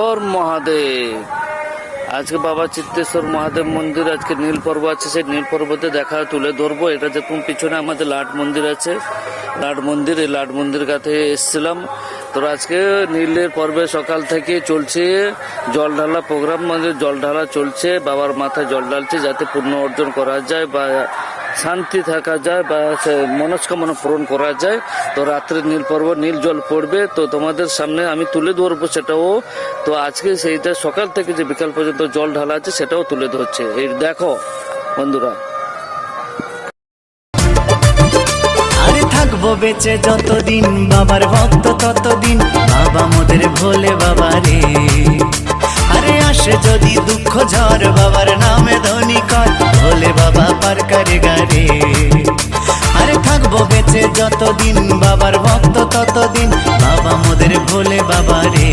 ওর মহাদেব আজকে বাবা চিত্তেশ্বর মহাদেব মন্দির আজকে নীল পর্ব আছে, সেই নীল পর্বতে দেখা তুলে ধরবো। এটা দেখুন পিছনে আমাদের লাট মন্দির আছে, লাট মন্দির, এই লাট মন্দির কাছে এসেছিলাম। তো আজকে নীলের পর্বে সকাল থেকে চলছে জল ঢালা প্রোগ্রাম, মানে জল ঢালা চলছে, বাবার মাথায় জল ঢালছে যাতে পুণ্য অর্জন করা যায় বা শান্তি থাকা যায় বা মনস্কামনা পূরণ করা যায়। তো রাত্রে নীল পর্ব, নীল জল পড়বে, তো তোমাদের সামনে আমি তুলে ধরবো সেটাও। তো আজকে সেইটা সকাল থেকে যে বিকাল পর্যন্ত জল ঢালা আছে সেটাও তুলে ধরছে, এই দেখো বন্ধুরা। আরে থাকবো বেঁচে যতদিন বাবার ভক্ত ততদিন, বাবা মোদের ভোলে বাবা রে। আরে আসে যদি দুঃখ ঝড় বাবার নামে ধ্বনি কর, ভোলে বাবা পার করে গারে। আরে থাকবো বেঁচে যতদিন বাবার ভক্ত ততদিন, বাবা মোদের ভোলে বাবা রে।